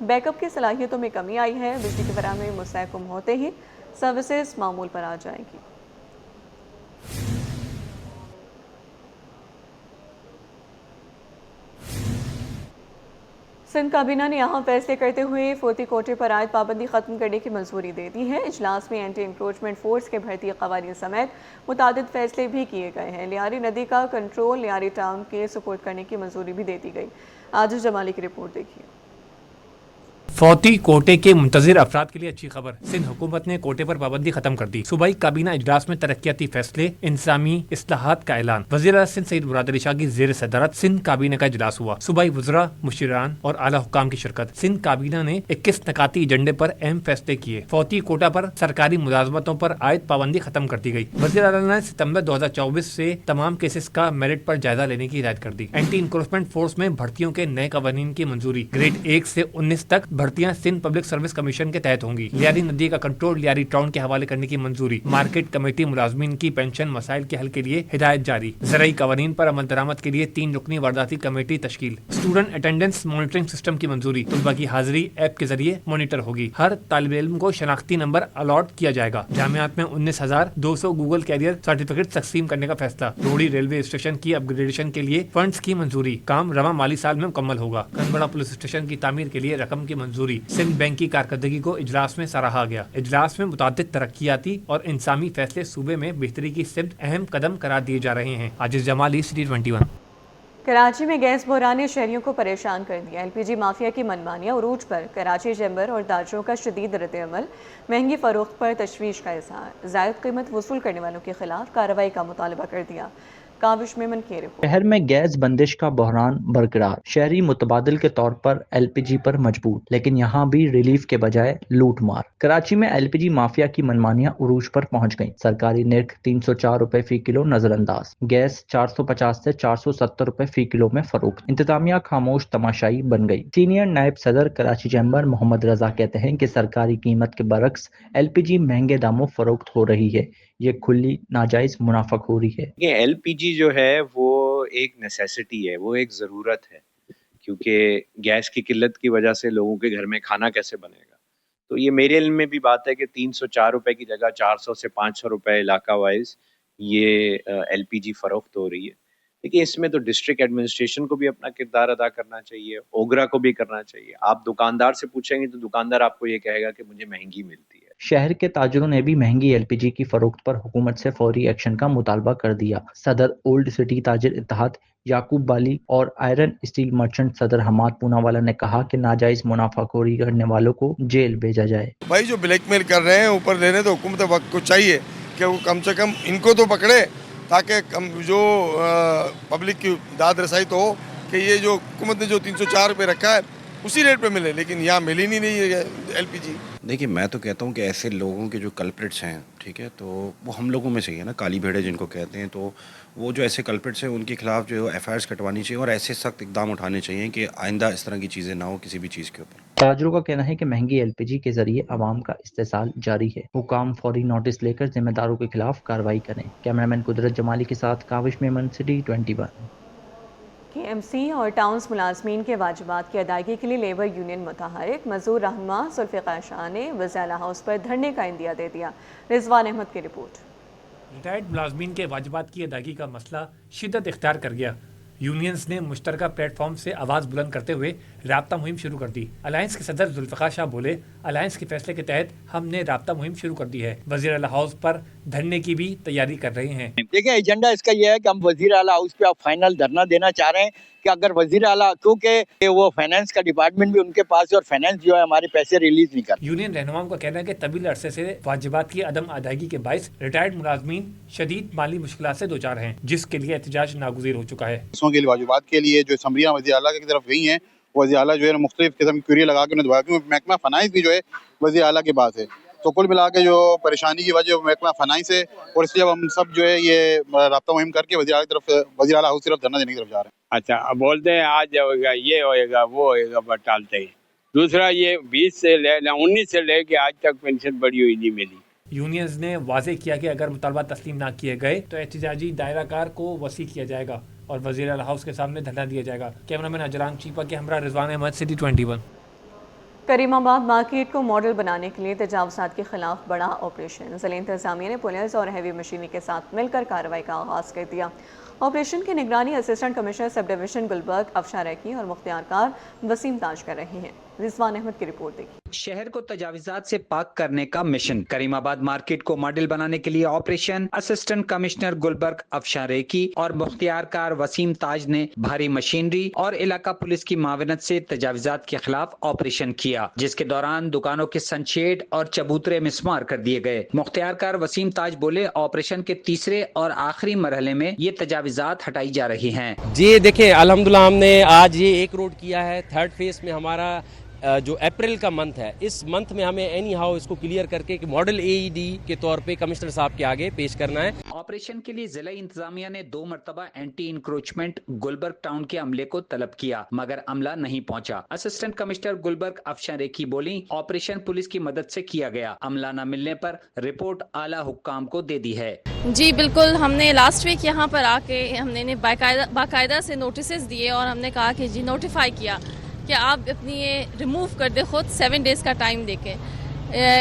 Back up کی صلاحیتوں میں کمی آئی ہے، بجلی کی فراہمی مستحکم ہوتے ہی سروسز معمول پر آ جائیں گی۔ سندھ کابینہ نے اہم فیصلے کرتے ہوئے فوتی کوٹے پر عائد پابندی ختم کرنے کی منظوری دے دی ہے۔ اجلاس میں اینٹی انکروچمنٹ فورس کے بھرتی قوانین سمیت متعدد فیصلے بھی کیے گئے ہیں۔ لیاری ندی کا کنٹرول لیاری ٹاؤن کے سپورٹ کرنے کی منظوری بھی دے دی گئی۔ عاجز جمالی کی رپورٹ دیکھیے۔ فوتی کوٹے کے منتظر افراد کے لیے اچھی خبر، سندھ حکومت نے کوٹے پر پابندی ختم کر دی۔ صوبائی کابینہ اجلاس میں ترقیاتی فیصلے، انتظامی اصلاحات کا اعلان۔ وزیر اعلیٰ سندھ سید مراد علی شاہ کی زیر صدارت سندھ کابینہ کا اجلاس ہوا۔ صوبائی وزراء، مشیران اور اعلیٰ حکام کی شرکت۔ سندھ کابینہ نے 21 نکاتی ایجنڈے پر اہم فیصلے کیے۔ فوتی کوٹا پر سرکاری ملازمتوں پر عائد پابندی ختم کر دی گئی۔ وزیر اعلیٰ نے ستمبر 2024 سے تمام کیسز کا میرٹ پر جائزہ لینے کی ہدایت کر دی۔ اینٹی انکروچمنٹ فورس میں بھرتیوں کے نئے قوانین کی منظوری۔ گریڈ 1 سے 19 تک بھرتیاں سندھ پبلک سروس کمیشن کے تحت ہوں گی۔ لیاری ندی کا کنٹرول لیاری ٹاؤن کے حوالے کرنے کی منظوری۔ مارکیٹ کمیٹی ملازمین کی پینشن مسائل کے حل کے لیے ہدایت جاری۔ زرعی قوانین پر عمل درآمد کے لیے 3 رکنی وارداتی کمیٹی تشکیل۔ اسٹوڈنٹ اٹینڈنس مانیٹرنگ سسٹم کی منظوری۔ طلباء کی حاضری ایپ کے ذریعے مانیٹر ہوگی۔ ہر طالب علم کو شناختی نمبر الاٹ کیا جائے گا۔ جامعات میں 19,200 گوگل کیریئر سرٹیفکیٹ تقسیم کرنے کا فیصلہ۔ روڑی ریلوے اسٹیشن کی اپ گریڈیشن کے لیے فنڈز کی منظوری۔ کام رواں مالی سال میں مکمل ہوگا۔ کنبڑا پولیس اسٹیشن کی تعمیر کے لیے رقم کی منظوری۔ سندھ بینک کی کارکردگی کو اجلاس میں سراہا گیا۔ اجلاس میں متعدد ترقیاتی اور انسانی فیصلے صوبے میں بہتری کی سمت اہم قدم قرار دیے جا رہے ہیں۔ عاجز جمالی، سٹی 21۔ کراچی میں گیس بحران نے شہریوں کو پریشان کر دیا۔ ایل پی جی مافیا کی منمانیاں عروج پر، کراچی چیمبر اور تاجروں کا شدید رد عمل، مہنگی فروخت پر تشویش کا اظہار، زائد قیمت وصول کرنے والوں کے خلاف کارروائی کا مطالبہ کر دیا۔ کاوش میمن کی رپورٹ۔ شہر میں گیس بندش کا بحران برقرار، شہری متبادل کے طور پر ایل پی جی پر مجبور، لیکن یہاں بھی ریلیف کے بجائے لوٹ مار۔ کراچی میں ایل پی جی مافیا کی منمانیاں عروج پر پہنچ گئیں۔ سرکاری نرخ 304 روپے فی کلو نظر انداز، گیس 450 سے 470 روپے فی کلو میں فروخت۔ انتظامیہ خاموش تماشائی بن گئی۔ سینئر نائب صدر کراچی چیمبر محمد رضا کہتے ہیں کہ سرکاری قیمت کے برعکس ایل پی جی مہنگے داموں فروخت ہو رہی ہے، یہ کھلی ناجائز منافع خوری ہے۔ ایل پی جی جو ہے وہ ایک نیسیسٹی ہے، وہ ایک ضرورت ہے، کیونکہ گیس کی قلت کی وجہ سے لوگوں کے گھر میں کھانا کیسے بنے گا۔ تو یہ میرے علم میں بھی بات ہے کہ 304 روپے کی جگہ 400 سے 500 روپے علاقہ وائز یہ ایل پی جی فروخت ہو رہی ہے۔ لیکن اس میں تو ڈسٹرکٹ ایڈمنسٹریشن کو بھی اپنا کردار ادا کرنا چاہیے، اوگرا کو بھی کرنا چاہیے۔ آپ دکاندار سے پوچھیں گے تو دکاندار آپ کو یہ کہے گا کہ مجھے مہنگی ملتی ہے۔ شہر کے تاجروں نے بھی مہنگی ایل پی جی کی فروخت پر حکومت سے فوری ایکشن کا مطالبہ کر دیا۔ صدر اولڈ سٹی تاجر اتحاد یعقوب بالی اور آئرن اسٹیل مرچنٹ صدر حماد پوناوالا نے کہا کہ ناجائز منافع خوری کرنے والوں کو جیل بھیجا جائے۔ بھائی جو بلیک میل کر رہے ہیں اوپر لینے، تو حکومت وقت کو چاہیے کہ وہ کم سے کم ان کو تو پکڑے، تاکہ جو پبلک کی داد رسائی تو ہو کہ یہ جو حکومت نے جو 304 روپے رکھا ہے اسی ریٹ پہ ملے، لیکن یہاں مل ہی نہیں رہی ہے ایل پی جی۔ دیکھیے میں تو کہتا ہوں کہ ایسے لوگوں کے جو کلپریٹس ہیں، ٹھیک ہے، تو وہ ہم لوگوں میں سے ہی ہے نا، کالی بھیڑے جن کو کہتے ہیں، تو وہ جو ایسے کلپریٹس ہیں ان کے خلاف جو ایف آئی آرز کٹوانی چاہیے اور ایسے سخت اقدام اٹھانے چاہیے کہ آئندہ اس طرح کی چیزیں نہ ہو کسی بھی چیز کے اوپر۔ تاجروں کا کہنا ہے کہ مہنگی ایل پی جی کے ذریعے عوام کا استحصال جاری ہے، حکام فوری نوٹس لے کر ذمہ داروں کے خلاف کارروائی کریں۔ کیمرامین قدرت جمالی کے ساتھ کاوش میمن، سٹی 21۔ کے ایم سی اور ٹاؤنز ملازمین کے واجبات کی ادائیگی کے لیے لیبر یونین متحرک، مزدور رہنما ذوالفقار شاہ نے وزیر اعلیٰ ہاؤس پر دھرنے کا اندیا دے دیا۔ رضوان احمد کی رپورٹ۔ ریٹائرڈ ملازمین کے واجبات کی ادائیگی کا مسئلہ شدت اختیار کر گیا۔ یونینز نے مشترکہ پلیٹ فارم سے آواز بلند کرتے ہوئے رابطہ مہم شروع کر دی۔ الائنس کے صدر ذوالفقار شاہ بولے، الائنس کے فیصلے کے تحت ہم نے رابطہ مہم شروع کر دی ہے، وزیر اعلیٰ ہاؤس پر دھرنے کی بھی تیاری کر رہے ہیں۔ دیکھیں ایجنڈا اس کا یہ ہے کہ ہم وزیر اعلیٰ ہاؤس پہ اب فائنل دھرنا دینا چاہ رہے ہیں کہ اگر وزیر اعلیٰ، کیونکہ وہ فائنانس کا ڈپارٹمنٹ بھی ان کے پاس ہے اور فائنانس جو ہے ہمارے پیسے ریلیز نہیں کرتا۔ یونین رہنماؤں کا کہنا ہے کہ طویل عرصے سے واجبات کی عدم ادائیگی کے باعث ریٹائرڈ ملازمین شدید مالی مشکلات سے دوچار ہیں، جس کے لیے احتجاج ناگزیر ہو چکا ہے۔ کے لیے واجبات کے لیے جو اسمبلیاں وزیر اعلیٰ کی طرف گئی ہیں، وزیر اعلیٰ جو ہے مختلف قسم کی کیوری لگا کے انہیں دعا، کیونکہ محکمہ فنائنس بھی جو ہے وزیر اعلیٰ کے پاس ہے، تو کل ملا کے جو پریشانی کی وجہ محکمہ فنائنس ہے، اور اس لیے اب ہم سب جو ہے یہ رابطہ مہم کر کے وزیر اعلیٰ کی طرف، وزیر اعلیٰ ہاؤس کی طرف دھرنا دینے کی طرف جا رہے ہیں۔ اچھا بولتے ہیں آج ہوئے گا، یہ ہوئے گا، وہ ہوئے گا، بس ٹالتے ہیں۔ دوسرا یہ 20 سے لے 19 سے لے کے آج تک پینشن بڑی ہوئی نہیں ملی۔ یونینز نے واضح کیا کہ اگر مطالبات تسلیم نہ کیے گئے تو احتجاجی دائرہ کار کو وسیع کیا جائے گا اور وزیر اعلیٰ ہاؤس کے سامنے دھرنا دیا جائے گا۔ کیمرامین اجران چیپا کے ہمراہ رضوان احمد، سٹی 21۔ کریم آباد مارکیٹ کو ماڈل بنانے کے لیے تجاوزات کے خلاف بڑا آپریشن. ضلع انتظامیہ نے پولیس اور ہیوی مشینری کے ساتھ مل کر کارروائی کا آغاز کر دیا. آپریشن کی نگرانی assistant commissioner sub division Gulberg Afshar ریکی اور مختار کار وسیم تاج کر رہے ہیں. رضوان احمد کی رپورٹ دیکھیں. شہر کو تجاوزات سے پاک کرنے کا مشن. کریم آباد مارکیٹ کو ماڈل بنانے کے لیے operation. Assistant commissioner Gulberg Afshar ریکی اور مختار کار وسیم تاج نے بھاری مشینری اور علاقہ پولیس کی معاونت سے تجاوزات کے خلاف آپریشن کیا، جس کے دوران دکانوں کے سنشیڈ اور چبوترے مسمار کر دیے گئے. مختار کار وسیم تاج بولے آپریشن کے تیسرے اور آخری مرحلے میں یہ تجاوزات ہٹائی جا رہی ہیں. جی دیکھیں الحمدللہ ہم نے آج یہ ایک روڈ کیا ہے. تھرڈ فیز میں ہمارا جو اپریل کا منتھ ہے، اس منتھ میں ہمیں اینی ہاؤ اس کو کلیئر کر کے ماڈل اے ای ڈی کے طور پہ کمشنر صاحب کے آگے پیش کرنا ہے. آپریشن کے لیے ضلع انتظامیہ نے 2 مرتبہ اینٹی انکروچمنٹ گلبرگ ٹاؤن کے عملے کو طلب کیا، مگر عملہ نہیں پہنچا. اسسٹنٹ کمشنر گلبرگ افشار ریکی بولی آپریشن پولیس کی مدد سے کیا گیا. عملہ نہ ملنے پر رپورٹ اعلیٰ حکام کو دے دی ہے. جی بالکل، ہم نے لاسٹ ویک یہاں پر آ کے ہم نے باقاعدہ سے نوٹسز دیے اور ہم نے کہا کہ جی نوٹیفائی کیا کہ آپ اپنی یہ ریموو کر دے، خود 7 ڈیز کا ٹائم دے کے.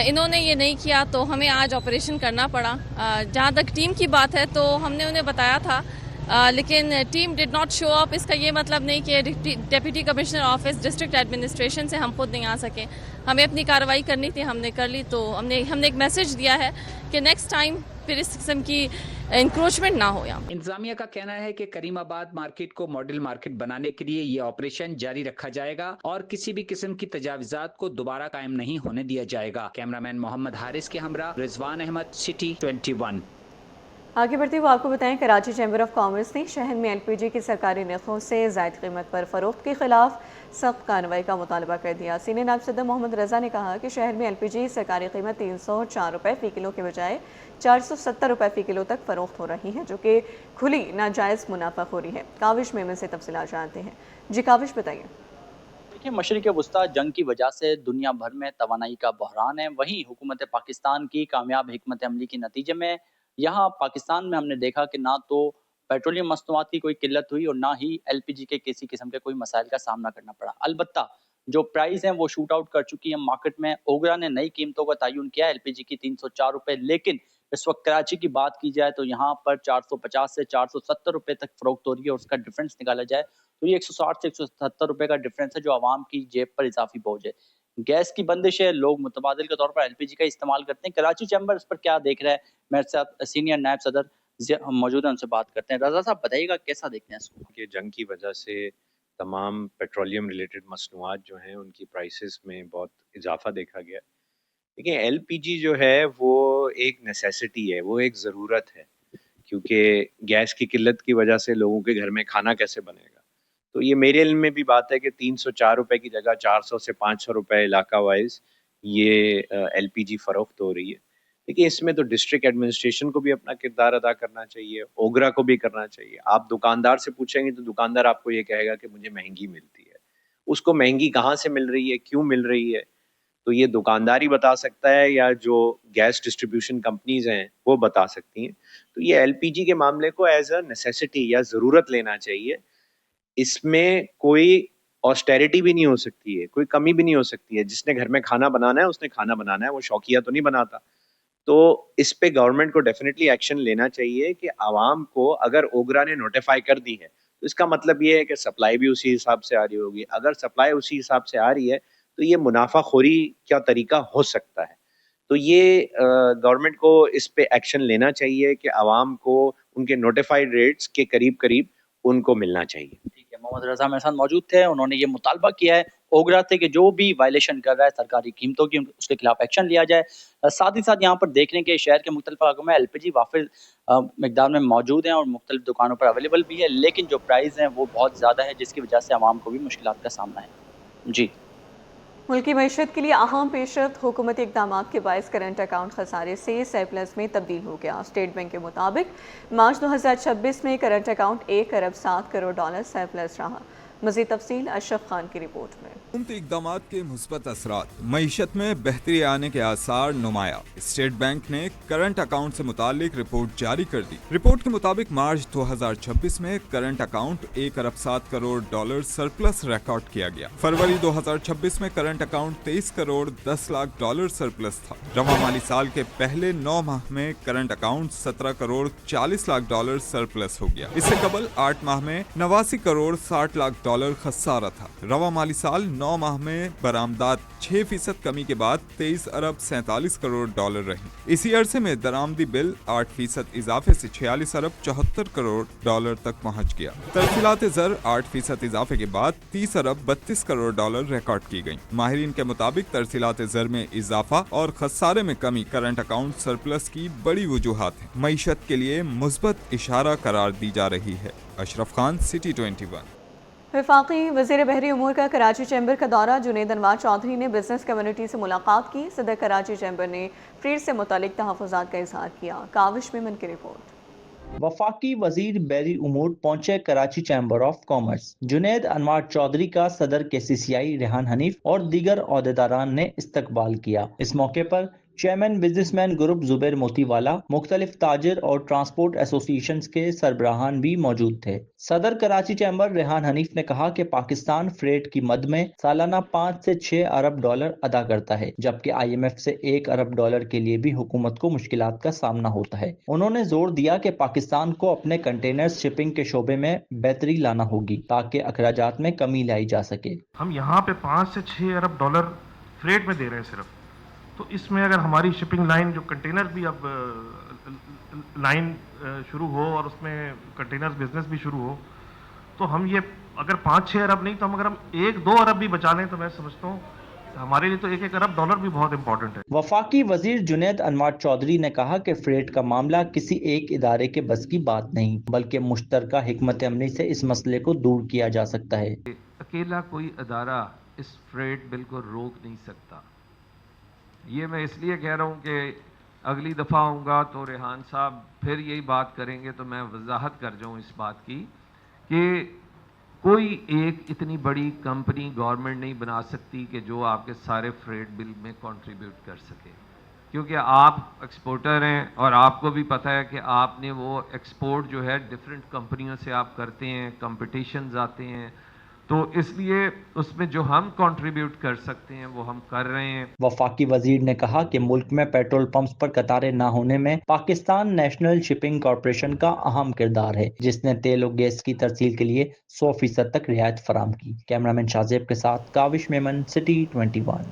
انہوں نے یہ نہیں کیا تو ہمیں آج آپریشن کرنا پڑا. جہاں تک ٹیم کی بات ہے تو ہم نے انہیں بتایا تھا لیکن ٹیم ڈڈ ناٹ شو اپ. اس کا یہ مطلب نہیں کہ deputy commissioner office district administration سے ہم خود نہیں آ سکے. ہمیں اپنی کارروائی کرنی تھی، ہم نے کر لی. تو ہم نے ایک میسج دیا ہے کہ نیکسٹ ٹائم پھر اس قسم کی انکروچمنٹ نہ ہو. یہاں انتظامیہ کا کہنا ہے کہ کریم آباد مارکیٹ کو ماڈل مارکیٹ بنانے کے لیے یہ آپریشن جاری رکھا جائے گا اور کسی بھی قسم کی تجاوزات کو دوبارہ قائم نہیں ہونے دیا جائے گا. کیمرامین محمد حارث کے ہمراہ رضوان احمد، سٹی 21. آگے بڑھتے ہوئے آپ کو بتائیں کراچی چیمبر آف کامرس نے شہر میں ایل پی جی کی سرکاری نرخوں سے زائد قیمت پر فروخت کے خلاف سخت کارروائی کا مطالبہ کر دیا. سینئر نائب صدر محمد رضا نے کہا کہ شہر میں ایل پی جی سرکاری قیمت 304 روپے فی کلو کے بجائے 470 روپے فی کلو تک فروخت ہو رہی ہے، جو کہ کھلی ناجائز منافع خوری ہے. کاوش میمن سے تفصیلات جانتے ہیں. جی کاوش بتائیے. دیکھیں مشرق وسطیٰ جنگ کی وجہ سے دنیا بھر میں توانائی کا بحران ہے. وہیں حکومت پاکستان کی کامیاب حکمت عملی کے نتیجے میں یہاں پاکستان میں ہم نے دیکھا کہ نہ تو پیٹرولیم مصنوعات کی کوئی قلت ہوئی اور نہ ہی ایل پی جی کے کسی قسم کے کوئی مسائل کا سامنا کرنا پڑا. البتہ جو پرائز ہیں وہ شوٹ آؤٹ کر چکی ہیں مارکیٹ میں. اوگرا نے نئی قیمتوں کا تعین کیا ایل پی جی کی 304 روپے، لیکن اس وقت کراچی کی بات کی جائے تو یہاں پر 450 سے 470 روپے تک فروخت ہو رہی ہے. اور اس کا ڈفرینس نکالا جائے تو یہ 160 سے 170 روپے کا ڈفرینس ہے جو عوام کی جیب پر اضافی بوجھ ہے. گیس کی بندش ہے، لوگ متبادل کے طور پر ایل پی جی کا استعمال کرتے ہیں. کراچی چیمبر اس پر کیا دیکھ رہا ہے؟ میرے ساتھ سینئر نائب صدر موجود ہیں، ان سے بات کرتے ہیں. رضا صاحب بتائیے گا کیسا دیکھتے ہیں اس کو؟ کہ جنگ کی وجہ سے تمام پیٹرولیم ریلیٹڈ مصنوعات جو ہیں ان کی پرائسز میں بہت اضافہ دیکھا گیا. دیکھیں ایل پی جی جو ہے وہ ایک نیسیسٹی ہے، وہ ایک ضرورت ہے، کیونکہ گیس کی قلت کی وجہ سے لوگوں کے گھر میں کھانا کیسے بنے گا. تو یہ میرے علم میں بھی بات ہے کہ 304 روپے کی جگہ 400 سے 500 روپے علاقہ وائز یہ ایل پی جی فروخت ہو رہی ہے. دیکھیے اس میں تو ڈسٹرکٹ ایڈمنسٹریشن کو بھی اپنا کردار ادا کرنا چاہیے، اوگرا کو بھی کرنا چاہیے. آپ دکاندار سے پوچھیں گے تو دکاندار آپ کو یہ کہے گا کہ مجھے مہنگی ملتی ہے. اس کو مہنگی کہاں سے مل رہی ہے، کیوں مل رہی ہے، تو یہ دکاندار ہی بتا سکتا ہے یا جو گیس ڈسٹریبیوشن کمپنیز ہیں وہ بتا سکتی ہیں. تو یہ ایل پی جی کے معاملے کو ایز اے نیسیسٹی یا ضرورت لینا چاہیے. اس میں کوئی آسٹیریٹی بھی نہیں ہو سکتی ہے، کوئی کمی بھی نہیں ہو سکتی ہے. جس نے گھر میں کھانا بنانا ہے اس نے کھانا بنانا ہے، وہ شوقیہ تو نہیں بناتا. تو اس پہ گورنمنٹ کو ڈیفینیٹلی ایکشن لینا چاہیے کہ عوام کو اگر اوگرا نے نوٹیفائی کر دی ہے تو اس کا مطلب یہ ہے کہ سپلائی بھی اسی حساب سے آ رہی ہوگی. اگر سپلائی اسی حساب سے آ رہی ہے تو یہ منافع خوری کیا طریقہ ہو سکتا ہے. تو یہ گورنمنٹ کو اس پہ ایکشن لینا چاہیے کہ عوام کو ان کے نوٹیفائڈ ریٹس کے قریب قریب ان کو ملنا چاہیے. ٹھیک ہے، محمد رضا میرے ساتھ موجود تھے. انہوں نے یہ مطالبہ کیا ہے اوگرا سے کہ جو بھی وائلیشن کر رہا ہے سرکاری قیمتوں کی اس کے خلاف ایکشن لیا جائے. ساتھ ہی ساتھ یہاں پر دیکھ رہے ہیں کہ شہر کے مختلف علاقوں میں ایل پی جی وافر مقدار میں موجود ہیں اور مختلف دکانوں پر اویلیبل بھی ہے، لیکن جو پرائز ہیں وہ بہت زیادہ ہے جس کی وجہ سے عوام کو بھی مشکلات کا سامنا ہے. جی ملکی معیشت کے لیے اہم پیش رفت حکومتی اقدامات کے باعث کرنٹ اکاؤنٹ خسارے سے سرپلس میں تبدیل ہو گیا. اسٹیٹ بینک کے مطابق مارچ 2026 میں کرنٹ اکاؤنٹ $1 ارب 7 کروڑ سرپلس رہا. مزید تفصیل اشرف خان کی رپورٹ میں۔ حکومتی اقدامات کے مثبت اثرات، معیشت میں بہتری آنے کے آثار نمایاں۔ اسٹیٹ بینک نے کرنٹ اکاؤنٹ سے متعلق رپورٹ جاری کر دی۔ رپورٹ کے مطابق مارچ 2026 میں current account $1.7 crore surplus record کیا گیا۔ فروری 2026 میں current account $23 crore 10 lakh surplus تھا۔ رواں مالی سال کے پہلے 9 ماہ میں current account $17 crore 40 lakh surplus ہو گیا۔ اس سے قبل 8 ماہ میں $89 کروڑ 60 لاکھ خسارہ تھا۔ رواں مالی سال 9 ماہ میں برآمدات 6% کمی کے بعد $23 ارب 47 کروڑ رہی۔ اسی عرصے میں درآمدی بل 8% اضافے سے $46 ارب 74 کروڑ تک پہنچ گیا۔ ترسیلات زر 8% اضافے کے بعد $30 ارب 32 کروڑ ریکارڈ کی گئی۔ ماہرین کے مطابق ترسیلات زر میں اضافہ اور خسارے میں کمی کرنٹ اکاؤنٹ سرپلس کی بڑی وجوہات ہیں۔ معیشت کے لیے مثبت اشارہ قرار دی جا رہی ہے۔ اشرف خان، سٹی 21۔ وفاقی وزیر بحری امور کا کراچی چیمبر کا دورہ، جنید انوار چودھری نے بزنس کمیونٹی سے ملاقات کی۔ صدر کراچی چیمبر نے فریڈ سے متعلق تحفظات کا اظہار کیا۔ کاوش میمن کی رپورٹ۔ وفاقی وزیر بحری امور پہنچے Karachi chamber of commerce. Junaid Anwar Chaudhry کا صدر KCCI ریحان حنیف اور دیگر عہدیداران نے استقبال کیا۔ اس موقع پر چیئرمین بزنس مین گروپ زبیر موتی والا، مختلف تاجر اور ٹرانسپورٹ ایسوسی ایشنز کے سربراہان بھی موجود تھے۔ صدر کراچی چیمبر ریحان حنیف نے کہا کہ پاکستان فریٹ کی مد میں سالانہ $5 سے $6 ارب ادا کرتا ہے، جبکہ IMF سے $1 ارب کے لیے بھی حکومت کو مشکلات کا سامنا ہوتا ہے۔ انہوں نے زور دیا کہ پاکستان کو اپنے کنٹینر شپنگ کے شعبے میں بہتری لانا ہوگی تاکہ اخراجات میں کمی لائی جا سکے۔ ہم یہاں پہ $5 سے $6 ارب فریٹ میں دے رہے ہیں صرف، تو اس میں اگر ہماری شپنگ لائن جو کنٹینر بھی اب لائن شروع ہو اور اس میں کنٹینر بزنس بھی شروع ہو، تو ہم یہ اگر 5-6 ارب نہیں تو ہم اگر ہم 1-2 ارب بھی بچا لیں تو میں سمجھتا ہوں ہمارے لیے تو $1 ارب بھی بہت امپورٹنٹ ہے۔ وفاقی وزیر جنید انوار چودھری نے کہا کہ فریٹ کا معاملہ کسی ایک ادارے کے بس کی بات نہیں، بلکہ مشترکہ حکمت عملی سے اس مسئلے کو دور کیا جا سکتا ہے۔ اکیلا کوئی ادارہ اس فریٹ بل کو روک نہیں سکتا۔ یہ میں اس لیے کہہ رہا ہوں کہ اگلی دفعہ آؤں گا تو ریحان صاحب پھر یہی بات کریں گے تو میں وضاحت کر جاؤں اس بات کی کہ کوئی ایک اتنی بڑی کمپنی گورنمنٹ نہیں بنا سکتی کہ جو آپ کے سارے فریٹ بل میں کنٹریبیوٹ کر سکے، کیونکہ آپ ایکسپورٹر ہیں اور آپ کو بھی پتہ ہے کہ آپ نے وہ ایکسپورٹ جو ہے ڈفرینٹ کمپنیوں سے آپ کرتے ہیں، کمپٹیشنز آتے ہیں، تو اس لیے اس میں جو ہم کنٹریبیوٹ کر سکتے ہیں وہ ہم کر رہے ہیں۔ وفاقی وزیر نے کہا کہ ملک میں پیٹرول پمپس پر قطاریں نہ ہونے میں پاکستان نیشنل شپنگ کارپوریشن کا اہم کردار ہے، جس نے تیل و گیس کی ترسیل کے لیے 100% تک رعایت فراہم کی۔ کیمرامین شاہ زیب کے ساتھ کاوش میمن، سٹی 21۔